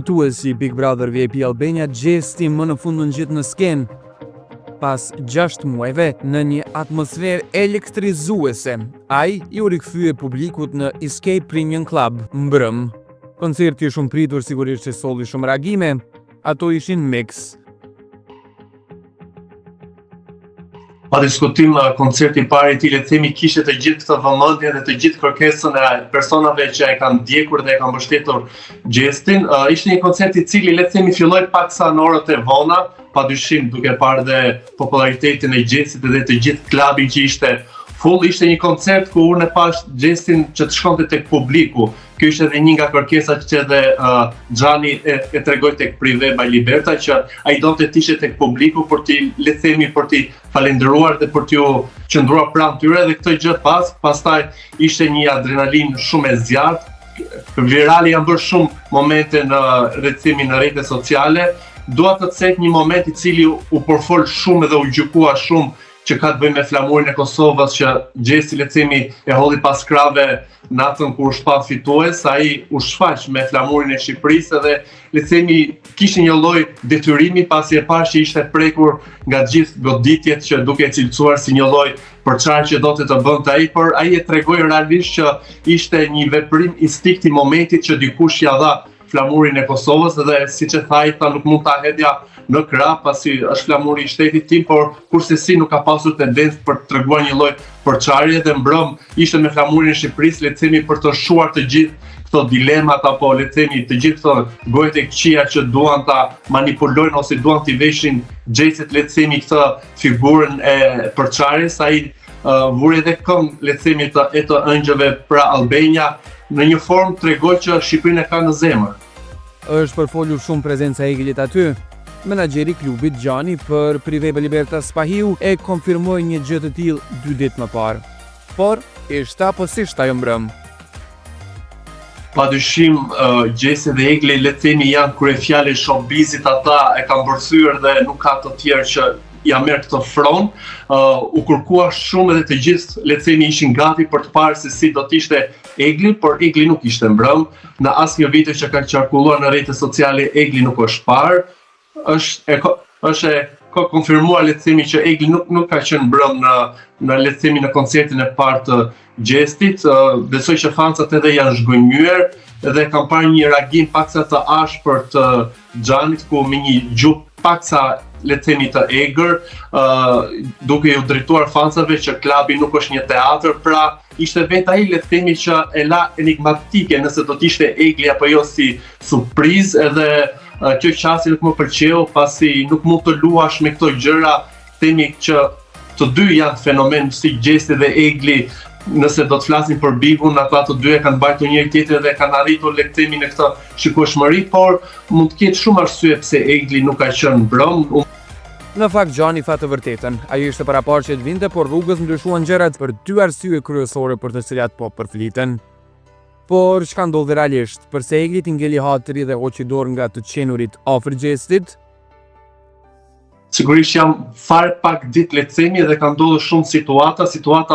Fituesi Big Brother VIP Albania, Gjesti më në fund ngjitet në skenë pas 6 muajve në një atmosferë elektrizuese. Ai u rikthye publikut në Escape Premium Club mbrëm. Koncerti i shumë pritur sigurisht që solli shumë reagime, ato ishin mix. Pa diskutim, koncerti i parë i tij le të themi kishte të gjithë këtë vëmendje dhe të gjithë kërkesën e personave që e kanë ndjekur dhe e kanë mbështetur Gjestin. Ishte një koncert i cili le të themi filloi paksa në orët e vona, padyshim duke parë dhe popularitetin e Gjestit dhe të gjithë klubin që ishte full. Ishte një koncert ku unë e pash Gjestin që të shkonte tek publiku. Kjo ishte edhe një nga kërkesat që edhe Xhani e tregoi tek Prive by Liberta, që ai donte të ishte tek publiku për t'i falendëruar dhe për t'u qëndruar pranë tyre, dhe këtë gjë pastaj ishte një adrenalin shumë e zjarrt. Virali janë bërë shumë momente në rrethimi në rrjetet sociale. Dua të cek një moment i cili u përfol shumë dhe u gjykua shumë, që ka të bëjë me flamurin e Kosovës, që Gjesti le të themi e holli pas krave natën kur u shpall fitues. Ai u shfaq me flamurin e Shqipërisë dhe le të themi kishte një lloj detyrimi pasi e pash që ishte prekur nga gjithë goditjet, që duke e cilësuar si një lloj përçarje që donte të bënte ai, por ai e tregoi realisht që ishte një veprim instinkt i momentit që dikush ja dha flamurin e Kosovës, dhe siç e thaj, ta nuk mund ta hedhja në krah pasi është flamuri i shtetit tim, por kurse si nuk ka pasur tendencë për të treguar një lloj përçarje, dhe mbrëm ishte me flamurin e Shqipërisë, le të themi për të shuar të gjithë këto dilemat, apo le të themi të gjithë këto gojët e këqija që duan ta manipulojnë ose duan t'i veshin Gjestit, le të themi këtë figurën e përçarjes. Ai vuri edhe këngë, le të themi të ëngjëve pra Albania, në një formë tregoi që Shqipërinë e ka në zemër. Është përfolur shumë prezenca e Eglit aty. Menaxheri i klubit Gjani për Prive by Liberta Spahiu e konfirmoi një gjë të tillë 2 ditë më parë. Por ishte apo si ishte ajo mbrëm? Padyshim, Gjesi dhe Egli le të themi janë kryefjalë e showbizit, ata e kanë bërthyer dhe nuk ka të tjerë që ja merr këtë fron. U kërkua shumë edhe të gjithë le të themi ishin gati për të parë se si do të ishte Egli, por Egli nuk ishte mbrëm. Në asnjë video që ka qarkulluar në rrjetet sociale, Egli nuk është parë. Është konfirmuar le të themi që Egli nuk ka qenë mbrëm në le të themi në koncertin e parë të Gjestit. Besoj që fancat edhe janë zhgënjyer dhe kanë parë një reagim paksa të ashpër të Xhanit, ku me një gjuhë paksa le të themi të egër, duke u drejtuar fansave që klubi nuk është një teatr, pra ishte vetë ai le të themi që e la enigmatike nëse do të ishte Egli apo jo si surprizë, edhe kjo qasi nuk më pëlqeu pasi nuk mund të luash me këto gjëra, themi që të dy janë fenomen si Gjesti dhe Egli. Nëse do të flasim për Bigun, ata të dy e kanë mbajtur njëri tjetrin dhe kanë arritur le të themi në këtë shikueshmëri, por mund të ketë shumë arsye pse Egli nuk ka qenë mbrëm. Në fakt Gjani tha të vërtetën. Ai ishte parapar që të vinte, por rrugës ndryshuan gjërat për 2 arsye kryesore për të cilat po përfliten. Por çka ndodhi realisht? Përse Egli i ngeli hatri dhe hoqi dorë nga të qenurit afër Gjestit? Sigurisht jam fare pak ditë le të themi dhe ka ndodhur shumë situata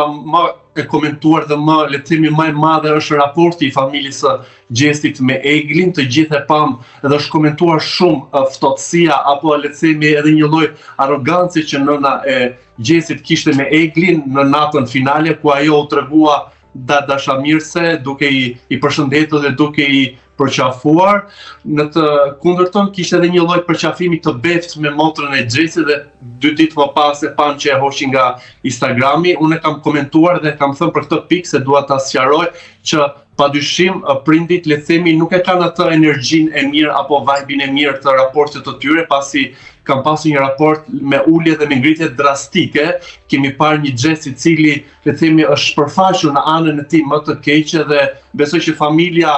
më e komentuar dhe më le të themi më e madhe është raporti i familjes së Gjestit me Eglin. Të gjithë e pam dhe është komentuar shumë ftohtësia apo le të themi edhe një lloj arrogancë që nëna e Gjestit kishte me Eglin në natën finale, ku ajo u tregua dashamirëse, duke i përshëndetur dhe duke i përqafuar. Në të kundërtën kishte edhe një lloj përqafimi të beftë me motrën e Gjestit, dhe 2 ditë më pas e pam që e hoqi nga Instagrami. Unë e kam komentuar dhe kam thënë për këtë pikë se dua ta sqaroj që padyshim prindit le të themi nuk e kanë atë energjinë e mirë apo vibin e mirë të raportit të tyre, pasi kam pasur një raport me ulje dhe me ngritje drastike. Kemi parë një Gjest i cili le të themi është shpërfaqur në anën e tij më të keqe, dhe besoj që familja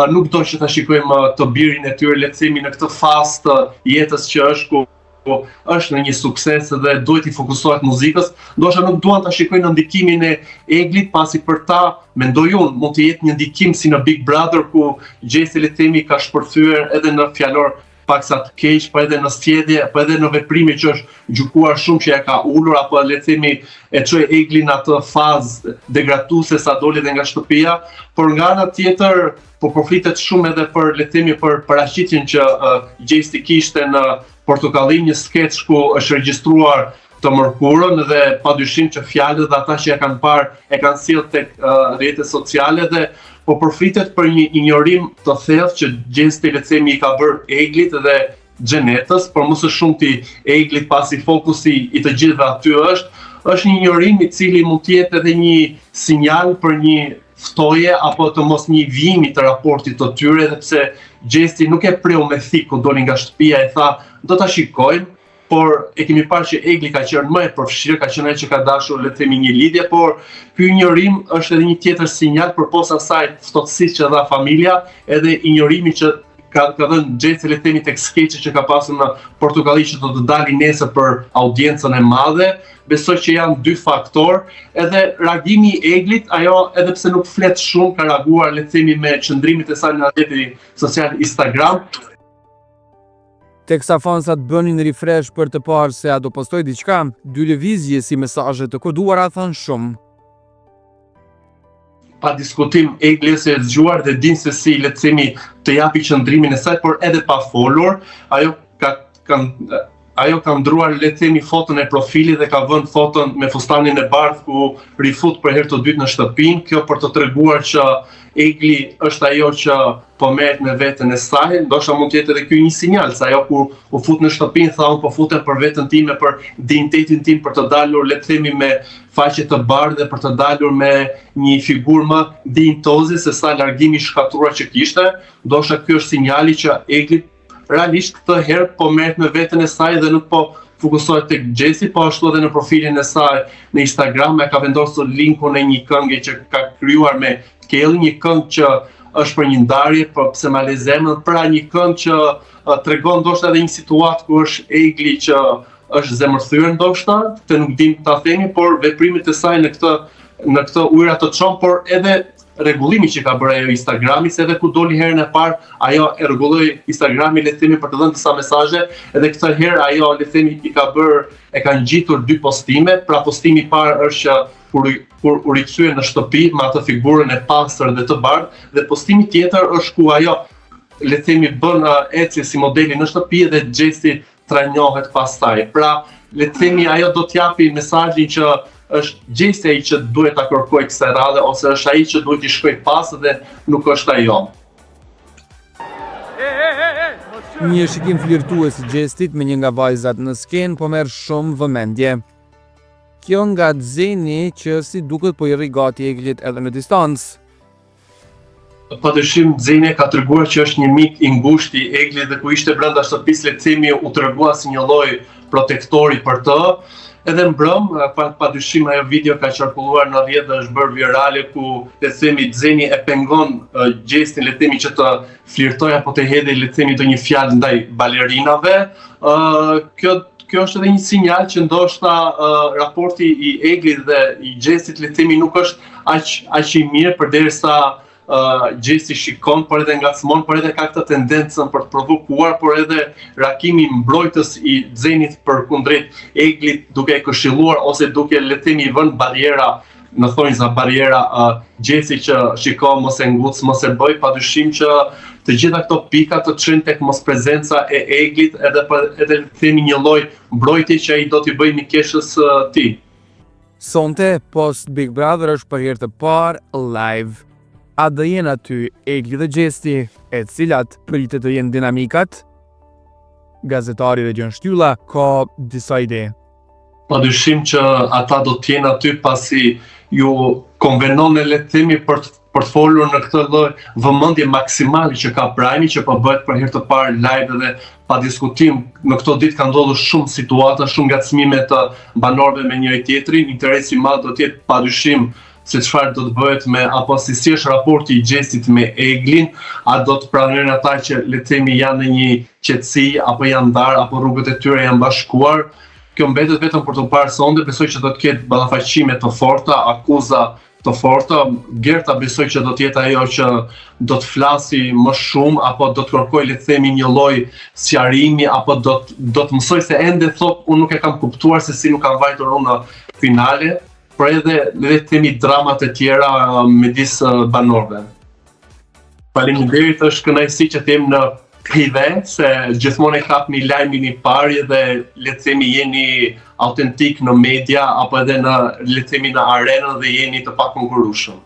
nuk do që ta shikojmë të birin e tyre le të themi në këtë fazë të jetës që është, ku është në një sukses dhe duhet i fokusohet muzikës. Ndoshta nuk duan ta shikojnë në ndikimin e Eglit, pasi për ta mendoj unë mund të jetë një ndikim si në Big Brother, ku Gjesti le të themi ka shpërthyer edhe në fjalor paksa të keq, po edhe në sjellje, po edhe në veprime që është gjykuar shumë që ja ka ulur, apo le të themi e çoi Eglin atë fazë degraduese sa doli dhe nga shtëpia, por nga ana tjetër po përflitet shumë edhe për le të themi për paraqitjen që Gjesti kishte në Portokalli, një skeç ku është regjistruar të mërkurën dhe padyshim që fjalët dhe ata që ja kanë parë e kanë sjellë tek rrjetet sociale dhe po përflitet për një injorim të thellë që Gjesti le të themi i ka bërë Eglit dhe Xhenetës, por më së shumti Eglit pasi fokusi i të gjithëve aty është një injorim i cili mund të jetë edhe një sinjal për një ftoje apo të mos një vijimi të raportit të tyre, edhe pse Gjesti nuk e preu me thikë kur doli nga shtëpia, e tha do ta shikojmë, por e kemi parë që Egli ka qenë më e përfshirë, ka qenë ai që ka dashur le të themi një lidhje, por ky injorim është edhe një tjetër sinjal përposa asaj ftohtësisë që dha familja, edhe injorimi që ka dhënë Gjesti le të themi tek skeçi që ka pasur në Portokalli që do të dalin nesër për audiencën e madhe. Besoj që janë dy faktor, edhe reagimi i Eglit, ajo edhe pse nuk flet shumë, ka reaguar le të themi me qëndrimit e saj në rrjetin social Instagram. Teksa fansat bënin refresh për të parë se a do postoj diçka, dy lëvizje si mesazhe të koduara thanë shumë. Pa diskutim Egli është e zgjuar dhe din se si le të themi të japi qëndrimin e saj, por edhe pa folur, ajo ka ndruar le të themi foton e profilit dhe ka vënë foton me fustanin e bardhë ku rifut për herë të dytë në shtëpinë, kjo për të treguar që Egli është ajo që po merret me veten e saj, ndoshta mund të jetë edhe ky një sinjal, se ajo kur u fut në shtëpinë tha unë po futem për veten time, për dinjitetin tim, për të dalur le të themi me faqe të bardhë, për të dalur me një figurë më dinjitoze se sa largimi i shkatruar që kishte. Ndoshta ky është sinjali që Egli realisht këtë herë po merret me veten e saj dhe nuk po fokusohet tek Gjesti, po ashtu edhe në profilin e saj në Instagram e ka vendosur linkun e një këngë që ka krijuar me Kelly, një këngë që është për një ndarje, për pse ma le zemrën, pra një këngë që tregon ndoshta edhe një situatë ku është Egli që është zemërthyer ndoshta, të nuk dim ta themi, por veprimet e saj në këtë ujëra të çon, por edhe rregullimi që ka bërë ajo Instagrami, se edhe ku doli herën e parë, ajo e rregulloi Instagrami le të themi për të dhënë disa mesazhe, edhe këtë herë ajo le të themi e ka ngjitur dy postime, pra postimi i parë është që kur u rikthye në shtëpi me atë figurën e pastër dhe të bardhë, dhe postimi tjetër është ku ajo le të themi bën ecje si modeli në shtëpi dhe Gjesti trajnohet pastaj. Pra le të themi ajo do t'japi mesazhin që është Gjesti ai që duhet ta kërkojë kësaj radhe, ose është ai që duhet i shkojë pas dhe nuk është ajo. Një shikim flirtues i Gjestit me një nga vajzat në skenë po merr shumë vëmendje. Kjo nga Xeni që si duket po i rri gati Eglit edhe në distancë. Padyshim Xeni ka treguar që është një mik i ngushtë i Eglit dhe ku ishte brenda shtëpisë le të themi u tregua si një lloj protektori për të. Edhe mbrëm, padyshim ajo video ka qarkulluar në rrjet dhe është bërë virale ku le të themi Xeni e pengon Gjestin le të themi që të flirtojë apo të hedhë le të themi të një fjalë ndaj balerinave. Kjo është edhe një sinjal që ndoshta raporti i Eglit dhe i Gjestit le të themi nuk është aq i mirë përderisa Gjesti shikon, por edhe ngacmon, por edhe ka këtë tendencën për të provokuar, por edhe reagimi mbrojtës i Xenit përkundrejt Eglit duke e këshilluar ose duke le të themi vënë bariera, në thonjza bariera Gjesti që shikon mos e nguc, mos e bëj, padyshim që të gjitha këto pika të çojnë tek mosprezenca e Eglit edhe themi një lloj mbrojtje që ai do t'i bëjë mikeshës tij. Sonte post Big Brother është për herë të parë live. A do jenë aty Egli dhe Gjesti, e cilat pritet të jenë dinamikat? Gazetari Regjon Shtylla ka disa ide. Padyshim që ata do të jenë aty pasi ju konvenon le të themi për të folur në këtë lloj vëmendje maksimale që ka Prime, që po bëhet për herë të parë live dhe pa diskutim në këto ditë ka ndodhur shumë situata, shumë ngacmime të banorëve me njëri tjetrin. Interesi i madh do të jetë padyshim se çfarë do të bëhet me apo si është raporti i Gjestit me Eglin, a do të pranojnë ata që le të themi janë në një qetësi apo janë ndarë apo rrugët e tyre janë bashkuar. Kjo mbetet vetëm për të parë sonde, besoj që do të ketë ballafaqime të forta, akuza të forta. Gerta besoj që do të jetë ajo që do të flasi më shumë, apo do të kërkoj, le të themi, një lloj sqarimi, apo do të mësoj se ende thot unë nuk e kam kuptuar se si nuk kam vajtur unë në finale, por edhe le të themi dramat e tjera midis banorëve. Faleminderit, është kënaqësi që të jem në prive, se gjithmonë e kapni lajmin i parë dhe le të themi jeni autentik në media apo edhe në le të themi në arenën dhe jeni të pakonkurrueshëm.